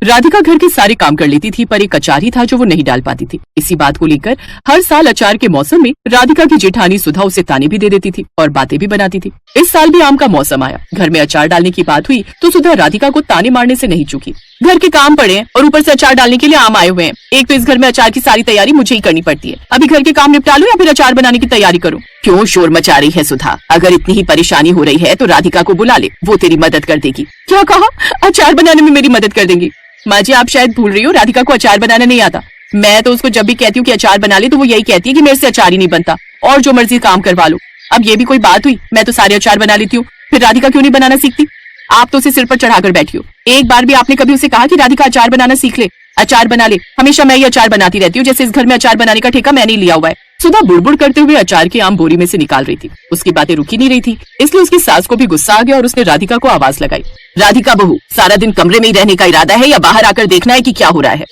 राधिका घर के सारे काम कर लेती थी, पर एक अचार ही था जो वो नहीं डाल पाती थी। इसी बात को लेकर हर साल अचार के मौसम में राधिका की जेठानी सुधा उसे ताने भी दे देती थी और बातें भी बनाती थी। इस साल भी आम का मौसम आया, घर में अचार डालने की बात हुई तो सुधा राधिका को ताने मारने से नहीं चूकी। घर के काम पड़े हैं और ऊपर से अचार डालने के लिए आम आए हुए हैं। एक तो इस घर में अचार की सारी तैयारी मुझे ही करनी पड़ती है। अभी घर के काम निपटा लूं या फिर अचार बनाने की तैयारी करूं? क्यों शोर मचा रही है सुधा? अगर इतनी ही परेशानी हो रही है तो राधिका को बुला ले, वो तेरी मदद कर देगी। क्या कहा? अचार बनाने में मेरी मदद कर देंगी? माँ जी, आप शायद भूल रही हो, राधिका को अचार बनाना नहीं आता। मैं तो उसको जब भी कहती हूँ कि अचार बना ले तो वो यही कहती है कि मेरे से अचार ही नहीं बनता और जो मर्जी काम करवा लो। अब ये भी कोई बात हुई? मैं तो सारे अचार बना लेती हूँ, फिर राधिका क्यों नहीं बनाना सीखती? आप तो उसे सिर पर चढ़ाकर बैठी हो। एक बार भी आपने कभी उसे कहा कि राधिका अचार बनाना सीख ले, अचार बना ले? हमेशा मैं ही अचार बनाती रहती हूँ, जैसे इस घर में अचार बनाने का ठेका मैंने लिया हुआ है। सुधा बुड़बुड़ करते हुए अचार के आम बोरी में से निकाल रही थी। उसकी बातें रुकी नहीं रही थी, इसलिए उसकी सास को भी गुस्सा आ गया और उसने राधिका को आवाज लगाई। राधिका बहू, सारा दिन कमरे में ही रहने का इरादा है या बाहर आकर देखना है कि क्या हो रहा है?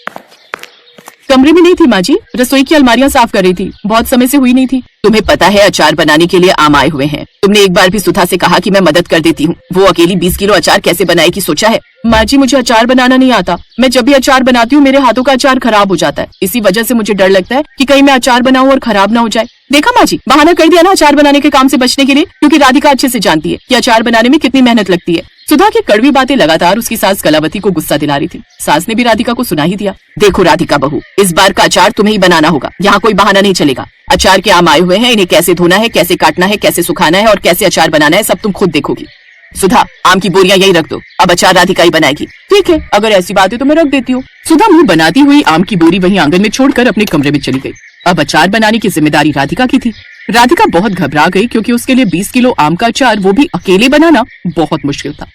कमरे में नहीं थी माँ जी, रसोई की अलमारियां साफ कर रही थी, बहुत समय से हुई नहीं थी। तुम्हें पता है अचार बनाने के लिए आम आए हुए हैं। तुमने एक बार भी सुधा से कहा कि मैं मदद कर देती हूँ। वो अकेली 20 किलो अचार कैसे बनाएगी सोचा है? माँ जी, मुझे अचार बनाना नहीं आता। मैं जब भी अचार बनाती हूँ मेरे हाथों का अचार खराब हो जाता है। इसी वजह से मुझे डर लगता है कि कहीं मैं अचार बनाऊं और खराब ना हो जाए। देखा माँ जी, बहाना कर दिया ना अचार बनाने के काम से बचने के लिए, क्योंकि राधिका अच्छे से जानती है कि अचार बनाने में कितनी मेहनत लगती है। सुधा की कड़वी बातें लगातार उसकी सास कलावती को गुस्सा दिला रही थी। सास ने भी राधिका को सुना ही दिया। देखो राधिका बहू, इस बार का अचार तुम्हें ही बनाना होगा, यहाँ कोई बहाना नहीं चलेगा। अचार के आम आए हुए हैं, इन्हें कैसे धोना है, कैसे काटना है, कैसे सुखाना है और कैसे अचार बनाना है, सब तुम खुद देखोगी। सुधा, आम की बोरियां यही रख दो, अब अचार राधिका ही बनाएगी। ठीक है, अगर ऐसी बात है तो मैं रख देती हूँ। सुधा मुंह बनाती हुई आम की बोरी वहीं आंगन में छोड़कर अपने कमरे में चली गई। अब अचार बनाने की जिम्मेदारी राधिका की थी। राधिका बहुत घबरा गई, क्योंकि उसके लिए 20 किलो आम का अचार, वो भी अकेले बनाना, बहुत मुश्किल था।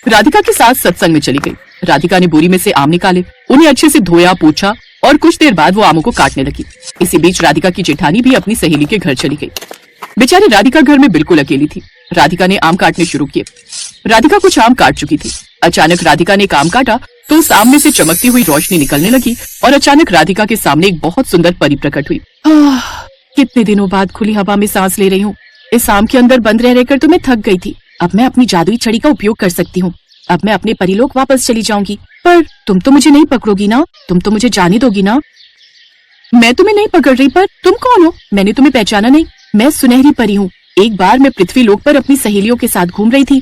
राधिका के साथ सत्संग में चली गई। राधिका ने बोरी में से आम निकाले, उन्हें अच्छे से धोया, पोंछा और कुछ देर बाद वो आमों को काटने लगी। इसी बीच राधिका की जेठानी भी अपनी सहेली के घर चली गई। बेचारी राधिका घर में बिल्कुल अकेली थी। राधिका ने आम काटने शुरू किए। राधिका कुछ आम काट चुकी थी। अचानक राधिका ने एक आम काटा तो उस आम में से चमकती हुई रोशनी निकलने लगी और अचानक राधिका के सामने एक बहुत सुंदर परी प्रकट हुई। कितने दिनों बाद खुली हवा में सांस ले रही हूँ। इस आम के अंदर बंद रह रहकर तो मैं थक गई थी। अब मैं अपनी जादुई छड़ी का उपयोग कर सकती हूँ। अब मैं अपने परीलोक वापस चली जाऊंगी। पर तुम तो मुझे नहीं पकड़ोगी ना? तुम तो मुझे जाने दोगी ना? मैं तुम्हें नहीं पकड़ रही, पर तुम कौन हो? मैंने तुम्हें पहचाना नहीं। मैं सुनहरी परी हूँ। एक बार मैं पृथ्वी लोक पर अपनी सहेलियों के साथ घूम रही थी।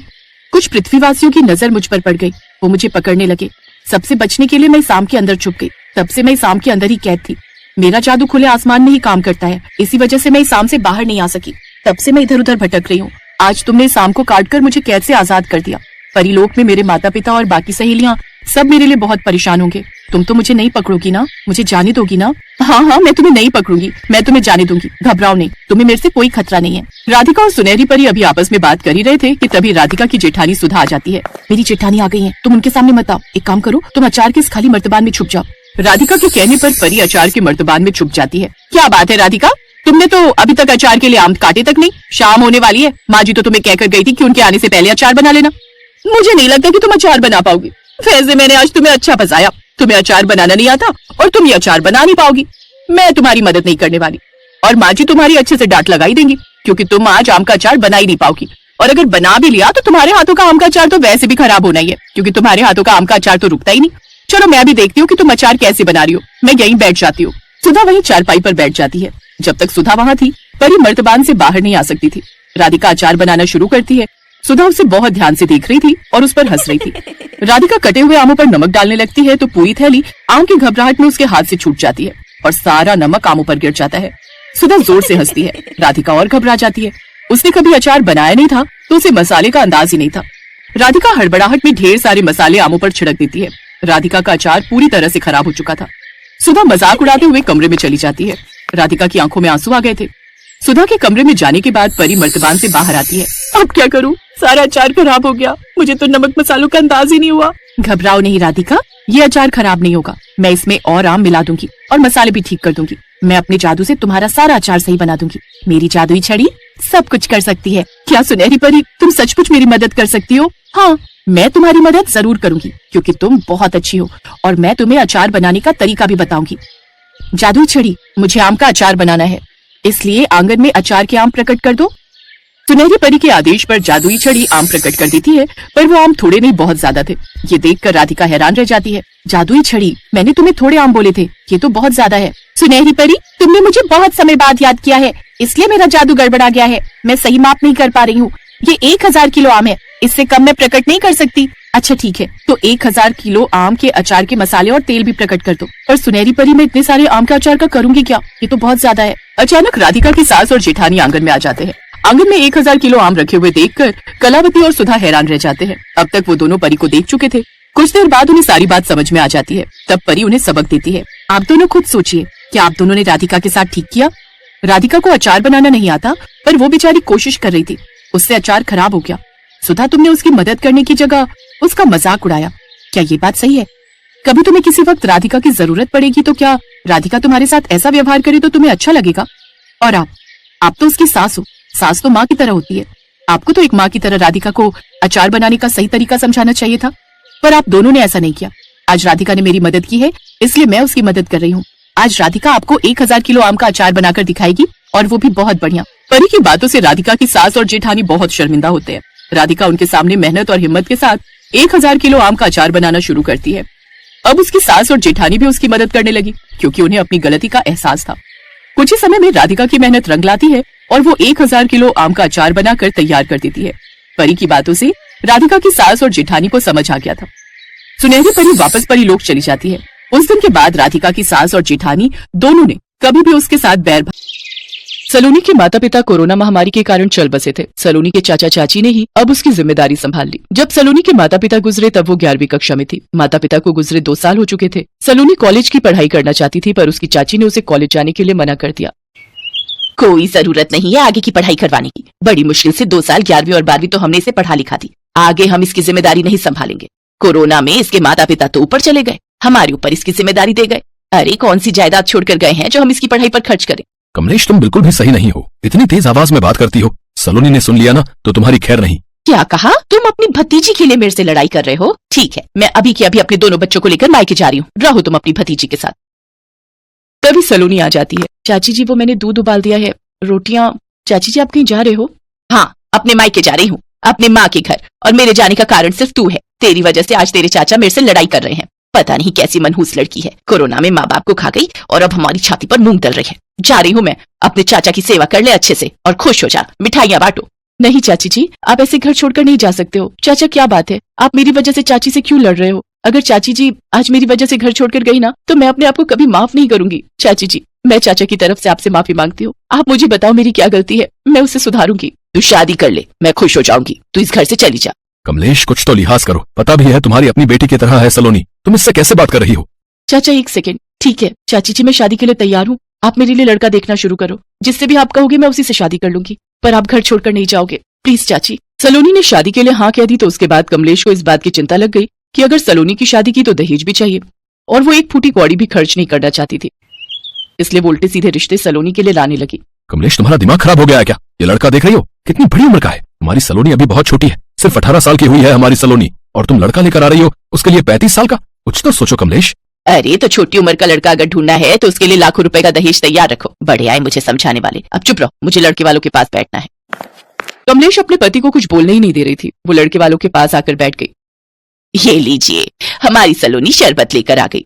कुछ पृथ्वीवासियों की नजर मुझ पर पड़ गई। वो मुझे पकड़ने लगे। सबसे बचने के लिए मैं इस आम के अंदर छुप गई। तब से मैं इस आम के अंदर ही कैद थी। मेरा जादू खुले आसमान में ही काम करता है, इसी वजह से मैं इस आम से बाहर नहीं आ सकी। तब से मैं इधर उधर भटक रही हूँ। आज तुमने इस आम को काटकर मुझे कैद से आजाद कर दिया। परिलोक में मेरे माता पिता और बाकी सहेलियां सब मेरे लिए बहुत परेशान होंगे। तुम तो मुझे नहीं पकड़ोगी ना? मुझे जाने दोगी ना? हाँ, मैं तुम्हें नहीं पकड़ूंगी, मैं तुम्हें जाने दूंगी। घबराओ नहीं, तुम्हें मेरे से कोई खतरा नहीं है। राधिका और सुनहरी परी अभी आपस में बात कर ही रहे थे कि तभी राधिका की जेठानी सुधा आ जाती है। मेरी जेठानी आ गई है, तुम उनके सामने मत आओ। एक काम करो, तुम अचार के इस खाली मर्तबान में छुप जाओ। राधिका के कहने पर परी अचार के मर्तबान में छुप जाती है। क्या बात है राधिका, तुमने तो अभी तक अचार के लिए आम काटे तक नहीं। शाम होने वाली है, माँ जी तो तुम्हें कहकर गई थी कि उनके आने से पहले अचार बना लेना। मुझे नहीं लगता कि तुम अचार बना पाओगी। वैसे मैंने आज तुम्हें अच्छा फंसाया। तुम्हें अचार बनाना नहीं आता और तुम ये अचार बना नहीं पाओगी। मैं तुम्हारी मदद नहीं करने वाली और माँ जी तुम्हारी अच्छे से डांट लगाई देंगी, क्योंकि तुम आज आम का अचार बना ही नहीं पाओगी। और अगर बना भी लिया तो तुम्हारे हाथों का आम का अचार तो वैसे भी खराब होना ही है, क्योंकि तुम्हारे हाथों का आम का अचार तो रुकता ही नहीं। चलो मैं भी देखती हूँ कि तुम अचार कैसे बना रही हो। मैं यहीं बैठ जाती हूँ। सुधा वहीं चारपाई पर बैठ जाती है। जब तक सुधा वहाँ थी, परी मर्तबान से बाहर नहीं आ सकती थी। राधिका अचार बनाना शुरू करती है। सुधा उसे बहुत ध्यान से देख रही थी और उस पर हंस रही थी। राधिका कटे हुए आमों पर नमक डालने लगती है तो पूरी थैली आम की घबराहट में उसके हाथ से छूट जाती है और सारा नमक आमों पर गिर जाता है। सुधा जोर से हंसती है। राधिका और घबरा जाती है। उसने कभी अचार बनाया नहीं था तो उसे मसाले का अंदाज ही नहीं था। राधिका हड़बड़ाहट में ढेर सारे मसाले आमों पर छिड़क देती है। राधिका का अचार पूरी तरह से खराब हो चुका था। सुधा मजाक उड़ाते हुए कमरे में चली जाती है। राधिका की आंखों में आंसू आ गए थे। सुधा के कमरे में जाने के बाद परी मर्तबान से बाहर आती है। अब क्या करूं? सारा अचार खराब हो गया। मुझे तो नमक मसालों का अंदाज ही नहीं हुआ। घबराओ नहीं राधिका, ये अचार खराब नहीं होगा। मैं इसमें और आम मिला दूंगी और मसाले भी ठीक कर दूंगी। मैं अपने जादू से तुम्हारा सारा अचार सही बना दूंगी। मेरी जादुई छड़ी सब कुछ कर सकती है। क्या सुनहरी परी, तुम सचमुच मेरी मदद कर सकती हो? हाँ, मैं तुम्हारी मदद जरूर करूंगी, क्योंकि तुम बहुत अच्छी हो और मैं तुम्हें अचार बनाने का तरीका भी बताऊंगी। जादुई छड़ी, मुझे आम का अचार बनाना है, इसलिए आंगन में अचार के आम प्रकट कर दो। सुनहरी परी के आदेश पर जादुई छड़ी आम प्रकट कर देती है, पर वो आम थोड़े नहीं बहुत ज्यादा थे। ये देखकर राधिका हैरान रह जाती है। जादुई छड़ी, मैंने तुम्हें थोड़े आम बोले थे, ये तो बहुत ज्यादा है। सुनहरी परी, तुमने मुझे बहुत समय बाद याद किया है, इसलिए मेरा जादू गड़बड़ा गया है। मैं सही माप नहीं कर पा रही हूँ। ये 1000 किलो आम है, इससे कम मैं प्रकट नहीं कर सकती। अच्छा ठीक है, तो 1000 किलो आम के अचार के मसाले और तेल भी प्रकट कर दो। पर सुनहरी परी, मैं इतने सारे आम का अचार का करूंगी क्या? ये तो बहुत ज्यादा है। अचानक राधिका की सास और जेठानी आंगन में आ जाते हैं। आंगन में 1000 किलो आम रखे हुए देखकर कलावती और सुधा हैरान रह जाते हैं। अब तक वो दोनों परी को देख चुके थे। कुछ देर बाद उन्हें सारी बात समझ में आ जाती है। तब परी उन्हें सबक देती है। आप दोनों खुद सोचिए, क्या आप दोनों ने राधिका के साथ ठीक किया? राधिका को अचार बनाना नहीं आता, पर वो बेचारी कोशिश कर रही थी, उससे अचार खराब हो गया। सुधा, तुमने उसकी मदद करने की जगह उसका मजाक उड़ाया। क्या ये बात सही है? कभी तुम्हें किसी वक्त राधिका की जरूरत पड़ेगी तो क्या राधिका तुम्हारे साथ ऐसा व्यवहार करे तो तुम्हें अच्छा लगेगा? और आप तो उसकी सास हो। सास तो माँ की तरह होती है। आपको तो एक माँ की तरह राधिका को अचार बनाने का सही तरीका समझाना चाहिए था, पर आप दोनों ने ऐसा नहीं किया। आज राधिका ने मेरी मदद की है, इसलिए मैं उसकी मदद कर रही हूँ। आज राधिका आपको 1000 किलो आम का अचार बनाकर दिखाएगी, और वो भी बहुत बढ़िया। परी की बातों से राधिका की सास और जेठानी बहुत शर्मिंदा होते हैं। राधिका उनके सामने मेहनत और हिम्मत के साथ 1000 किलो आम का अचार बनाना शुरू करती है। अब उसकी सास और जेठानी भी उसकी मदद करने लगी, क्योंकि उन्हें अपनी गलती का एहसास था। कुछ ही समय में राधिका की मेहनत रंग लाती है और वो 1000 किलो आम का अचार बनाकर तैयार कर देती है। परी की बातों से राधिका की सास और जेठानी को समझ आ गया था। सुनहरी परी वापस परी लोक चली जाती है। उस दिन के बाद राधिका की सास और जेठानी दोनों ने कभी भी उसके साथ बैर। सलोनी के माता पिता कोरोना महामारी के कारण चल बसे थे। सलोनी के चाचा चाची ने ही अब उसकी जिम्मेदारी संभाल ली। जब सलोनी के माता पिता गुजरे तब वो 11वीं कक्षा में थी। माता पिता को गुजरे 2 साल हो चुके थे। सलोनी कॉलेज की पढ़ाई करना चाहती थी, पर उसकी चाची ने उसे कॉलेज जाने के लिए मना कर दिया। कोई जरूरत नहीं है आगे की पढ़ाई करवाने की। बड़ी मुश्किल से 2 साल 11वीं और 12वीं तो हमने इसे पढ़ा लिखा दी। आगे हम इसकी जिम्मेदारी नहीं संभालेंगे। कोरोना में इसके माता पिता तो ऊपर चले गए, हमारे ऊपर इसकी जिम्मेदारी दे गए। अरे कौन सी जायदाद छोड़कर गए हैं जो हम इसकी पढ़ाई पर खर्च करें? कमलेश, तुम बिल्कुल भी सही नहीं हो। इतनी तेज आवाज में बात करती हो। सलोनी ने सुन लिया ना तो तुम्हारी खैर नहीं। क्या कहा? तुम अपनी भतीजी के लिए मेरे से लड़ाई कर रहे हो? ठीक है, मैं अभी के अभी अपने दोनों बच्चों को लेकर मायके जा रही हूँ। रहो तुम अपनी भतीजी के साथ। तभी सलोनी आ जाती है। चाची जी, वो मैंने दूध उबाल दिया है, रोटियां। चाची जी, आप कहीं जा रहे हो? हाँ, अपने मायके जा रही हूँ, अपने माँ के घर। और मेरे जाने का कारण सिर्फ तू है। तेरी वजह से आज तेरे चाचा मेरे से लड़ाई कर रहे हैं। पता नहीं कैसी मनहूस लड़की है, कोरोना में माँ बाप को खा गई और अब हमारी छाती पर मूंग डल रही है। जा रही हूँ मैं। अपने चाचा की सेवा कर ले अच्छे से और खुश हो जा, मिठाइयाँ बांटो। नहीं चाची जी, आप ऐसे घर छोड़कर नहीं जा सकते हो। चाचा, क्या बात है? आप मेरी वजह से चाची से क्यों लड़ रहे हो? अगर चाची जी आज मेरी वजह से घर छोड़कर गई ना, तो मैं अपने आप को कभी माफ नहीं करूंगी। चाची जी, मैं चाचा की तरफ से आपसे माफी मांगती हूँ। आप मुझे बताओ मेरी क्या गलती है, मैं उसे सुधारूंगी। तू शादी कर ले, मैं खुश हो जाऊंगी। तू इस घर से चली जा। कमलेश, कुछ तो लिहाज करो। पता भी है तुम्हारी अपनी बेटी की तरह है सलोनी। तुम इससे कैसे बात कर रही हो? चाचा, 1 सेकेंड। ठीक है चाची जी, मैं शादी के लिए तैयार हूँ। आप मेरे लिए लड़का देखना शुरू करो। जिससे भी आप कहोगे मैं उसी से शादी कर लूंगी, पर आप घर छोड़कर नहीं जाओगे, प्लीज चाची। सलोनी ने शादी के लिए हाँ कह दी तो उसके बाद कमलेश को इस बात की चिंता लग गई कि अगर सलोनी की शादी की तो दहेज भी चाहिए, और वो एक फूटी कौड़ी भी खर्च नहीं करना चाहती थी। इसलिए वो उल्टे सीधे रिश्ते सलोनी के लिए लाने लगी। कमलेश, तुम्हारा दिमाग खराब हो गया है क्या? ये लड़का देख रही हो, कितनी बड़ी उम्र का है। हमारी सलोनी अभी बहुत छोटी है, सिर्फ 18 साल की हुई है हमारी सलोनी, और तुम लड़का लेकर आ रही हो, उसके लिए 35 साल का। कुछ तो सोचो कमलेश। अरे तो छोटी उम्र का लड़का अगर ढूंढना है तो उसके लिए लाखों रुपए का दहेज तैयार रखो। बड़े आए मुझे समझाने वाले। अब चुप रहो, मुझे लड़के वालों के पास बैठना है। कमलेश अपने पति को कुछ बोलने ही नहीं दे रही थी। वो लड़के वालों के पास आकर बैठ गई। ये लीजिए, हमारी सलोनी शरबत लेकर आ गई।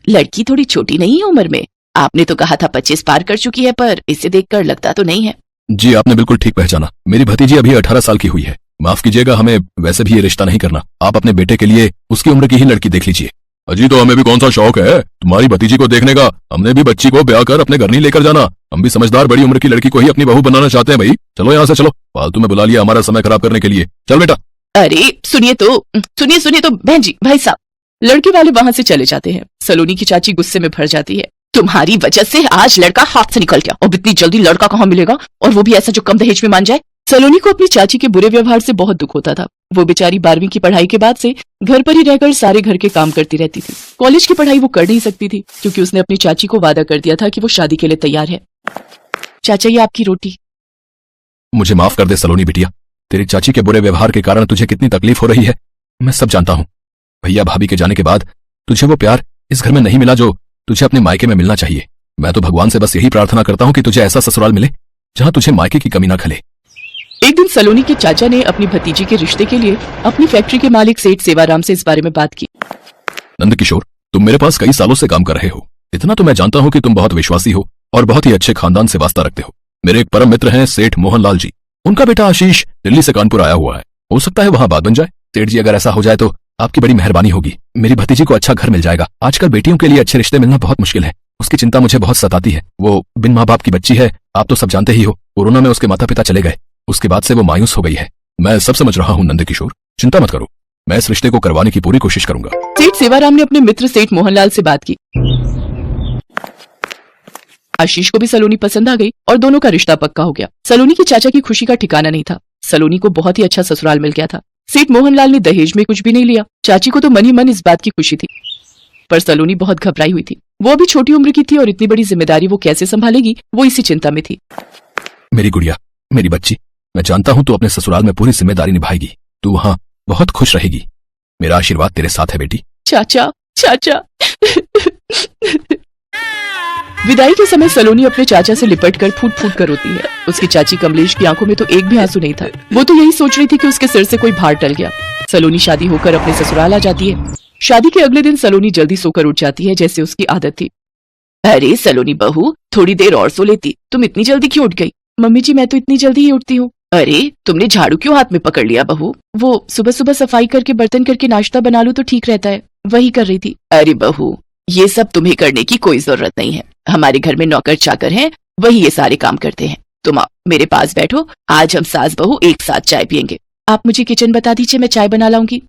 लड़की थोड़ी छोटी नहीं है उम्र में? आपने तो कहा था 25 पार कर चुकी है, पर इसे देखकर लगता तो नहीं है। जी, आपने बिल्कुल ठीक पहचाना। मेरी भतीजी अभी 18 साल की हुई है। माफ कीजिएगा, हमें वैसे भी ये रिश्ता नहीं करना। आप अपने बेटे के लिए उसकी उम्र की ही लड़की देख लीजिए। अजी, तो हमें भी कौन सा शौक है तुम्हारी भतीजी को देखने का। हमने भी बच्ची को ब्याह कर अपने घर नहीं लेकर जाना। हम भी समझदार बड़ी उम्र की लड़की को ही अपनी बहू बनाना चाहते हैं। भाई चलो यहाँ से, चलो। फालतू में बुला लिया हमारा समय खराब करने के लिए। चल बेटा। अरे सुनिए तो बहन जी, भाई साहब। लड़के वाले वहां से चले जाते हैं। सलोनी की चाची गुस्से में भर जाती है। तुम्हारी वजह से आज लड़का हाथ से निकल गया, और इतनी जल्दी लड़का कहाँ मिलेगा, और वो भी ऐसा जो कम दहेज में मान जाए। सलोनी को अपनी चाची के बुरे व्यवहार से बहुत दुख होता था। वो बेचारी 12वीं की पढ़ाई के बाद से घर पर ही रहकर सारे घर के काम करती रहती थी। कॉलेज की पढ़ाई वो कर नहीं सकती थी, क्योंकि उसने अपनी चाची को वादा कर दिया था कि वो शादी के लिए तैयार है। चाचा, ये आपकी रोटी। मुझे माफ कर दे सलोनी बिटिया, तेरी चाची के बुरे व्यवहार के कारण तुझे कितनी तकलीफ हो रही है मैं सब जानता हूँ। भैया भाभी के जाने के बाद तुझे वो प्यार इस घर में नहीं मिला जो तुझे अपने मायके में मिलना चाहिए। मैं तो भगवान से बस यही प्रार्थना करता हूँ कि तुझे ऐसा ससुराल मिले जहाँ तुझे मायके की कमी ना खले। एक दिन सलोनी के चाचा ने अपनी भतीजी के रिश्ते के लिए अपनी फैक्ट्री के मालिक सेठ सेवाराम से इस बारे में बात की। नंद किशोर, तुम मेरे पास कई सालों से काम कर रहे हो। इतना तो मैं जानता हूँ कि तुम बहुत विश्वासी हो और बहुत ही अच्छे खानदान से वास्ता रखते हो। मेरे एक परम मित्र हैं सेठ मोहनलाल जी, उनका बेटा आशीष दिल्ली से कानपुर आया हुआ है। हो सकता है वहाँ बात बन जाए। सेठ जी, अगर ऐसा हो जाए तो आपकी बड़ी मेहरबानी होगी। मेरी भतीजी को अच्छा घर मिल जाएगा। आजकल बेटियों के लिए अच्छे रिश्ते मिलना बहुत मुश्किल है। उसकी चिंता मुझे बहुत सताती है। वो बिन माँ बाप की बच्ची है, आप तो सब जानते ही हो। कोरोना में उसके माता पिता चले गए, उसके बाद से वो मायूस हो गई है। मैं सब समझ रहा हूँ नंद किशोर, चिंता मत करो, मैं इस रिश्ते को करवाने की पूरी कोशिश करूंगा। सेठ सेवाराम ने अपने मित्र सेठ मोहनलाल से बात की। आशीष को भी सलोनी पसंद आ गई और दोनों का रिश्ता पक्का हो गया। सलोनी के चाचा की खुशी का ठिकाना नहीं था। सलोनी को बहुत ही अच्छा ससुराल मिल गया था। सेठ मोहनलाल ने दहेज में कुछ भी नहीं लिया। चाची को तो मन ही मन इस बात की खुशी थी, पर सलोनी बहुत घबराई हुई थी। वो अभी छोटी उम्र की थी और इतनी बड़ी जिम्मेदारी वो कैसे संभालेगी, वो इसी चिंता में थी। मेरी गुड़िया, मेरी बच्ची, मैं जानता हूँ तू अपने ससुराल में पूरी जिम्मेदारी निभाएगी। तू वहाँ बहुत खुश रहेगी। मेरा आशीर्वाद तेरे साथ है बेटी। चाचा, चाचा। विदाई के समय सलोनी अपने चाचा से लिपटकर फूट फूट कर रोती है। उसकी चाची कमलेश की आंखों में तो एक भी आंसू नहीं था। वो तो यही सोच रही थी कि उसके सिर से कोई भार टल गया। सलोनी शादी होकर अपने ससुराल आ जाती है। शादी के अगले दिन सलोनी जल्दी सोकर उठ जाती है, जैसे उसकी आदत थी। अरे सलोनी बहू, थोड़ी देर और सो लेती, तुम इतनी जल्दी क्यों उठ गई? मम्मी जी, मैं तो इतनी जल्दी ही उठती हूँ। अरे तुमने झाड़ू क्यों हाथ में पकड़ लिया बहू? वो सुबह सुबह सफाई करके बर्तन करके नाश्ता बना लूं तो ठीक रहता है, वही कर रही थी। अरे बहू, ये सब तुम्हें करने की कोई जरूरत नहीं है। हमारे घर में नौकर चाकर हैं, वही ये सारे काम करते हैं। तुम आओ मेरे पास बैठो, आज हम सास बहू एक साथ चाय पियेंगे। आप मुझे किचन बता दीजिए, मैं चाय बना लाऊंगी।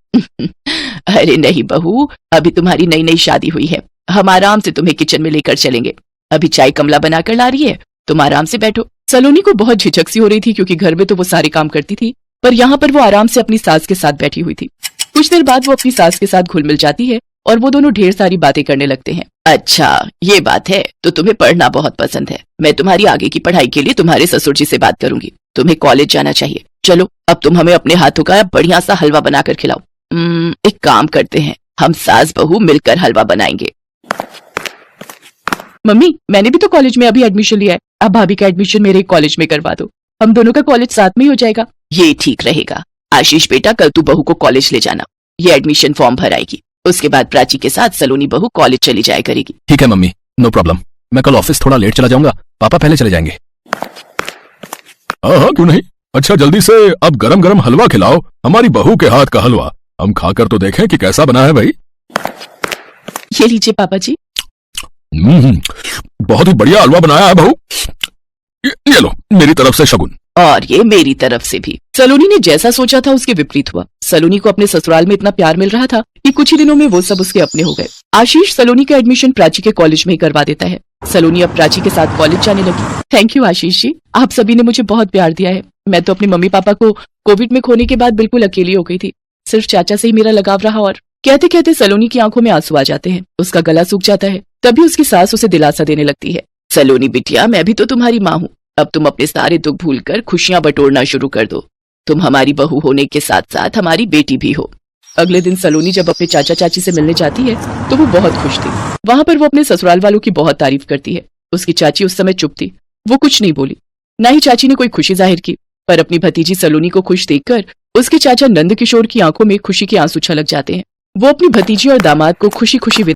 अरे नहीं बहू, अभी तुम्हारी नई नई शादी हुई है, हम आराम से तुम्हें किचन में लेकर चलेंगे। अभी चाय कमला बनाकर ला रही है, तुम आराम से बैठो। सलोनी को बहुत झिझक सी हो रही थी, क्योंकि घर में तो वो सारे काम करती थी, पर यहाँ पर वो आराम से अपनी सास के साथ बैठी हुई थी। कुछ देर बाद वो अपनी सास के साथ घुल मिल जाती है और वो दोनों ढेर सारी बातें करने लगते हैं। अच्छा ये बात है, तो तुम्हें पढ़ना बहुत पसंद है। मैं तुम्हारी आगे की पढ़ाई के लिए तुम्हारे ससुर जी से बात करूंगी। तुम्हें कॉलेज जाना चाहिए। चलो अब तुम हमें अपने हाथों का बढ़िया सा हलवा बनाकर खिलाओ। एक काम करते हैं, हम सास बहू मिलकर हलवा बनाएंगे। मम्मी, मैंने भी तो कॉलेज में अभी एडमिशन लिया है, अब भाभी का एडमिशन मेरे कॉलेज में करवा दो, हम दोनों का कॉलेज साथ में ही हो जाएगा। ये ठीक रहेगा। आशीष बेटा, कल तू बहू को कॉलेज ले जाना, ये एडमिशन फॉर्म भराएगी। उसके बाद प्राची के साथ सलोनी बहू कॉलेज चली जाया करेगी। ठीक है मम्मी, नो प्रॉब्लम। मैं कल ऑफिस थोड़ा लेट चला जाऊंगा, पापा पहले चले जाएंगे। हाँ क्यों नहीं। अच्छा जल्दी से अब गरम गरम हलवा खिलाओ, हमारी बहू के हाथ का हलवा। हम खाकर तो देखें कि कैसा बना है भाई। ये लीजिए पापा जी। बहुत ही बढ़िया हलवा बनाया है बहू। ये लो मेरी तरफ से शगुन। और ये मेरी तरफ से भी। सलोनी ने जैसा सोचा था उसके विपरीत हुआ। सलोनी को अपने ससुराल में इतना प्यार मिल रहा था कि कुछ ही दिनों में वो सब उसके अपने हो गए। आशीष सलोनी का एडमिशन प्राची के कॉलेज में ही करवा देता है। सलोनी अब प्राची के साथ कॉलेज जाने लगी। थैंक यू आशीष जी, आप सभी ने मुझे बहुत प्यार दिया है। मैं तो अपने मम्मी पापा को कोविड में खोने के बाद बिल्कुल अकेली हो गई थी। सिर्फ चाचा से ही मेरा लगाव रहा। और कहते कहते सलोनी की आंखों में आंसू आ जाते हैं, उसका गला सूख जाता है। तभी उसकी सास उसे दिलासा देने लगती है। सलोनी बिटिया, मैं भी तो तुम्हारी माँ हूँ। अब तुम अपने सारे दुख भूलकर खुशियां बटोरना शुरू कर दो। तुम हमारी बहू होने के साथ साथ हमारी बेटी भी हो। अगले दिन सलोनी जब अपने चाचा चाची से मिलने जाती है तो वो बहुत खुश थी। वहां पर वो अपने ससुराल वालों की बहुत तारीफ करती है। उसकी चाची उस समय चुप थी, वो कुछ नहीं बोली। न ही चाची ने कोई खुशी जाहिर की, पर अपनी भतीजी सलोनी को खुश देखकर उसके चाचा नंद किशोर की आंखों में खुशी के आंसू छलक जाते हैं। वो अपनी भतीजी और दामाद को खुशी खुशी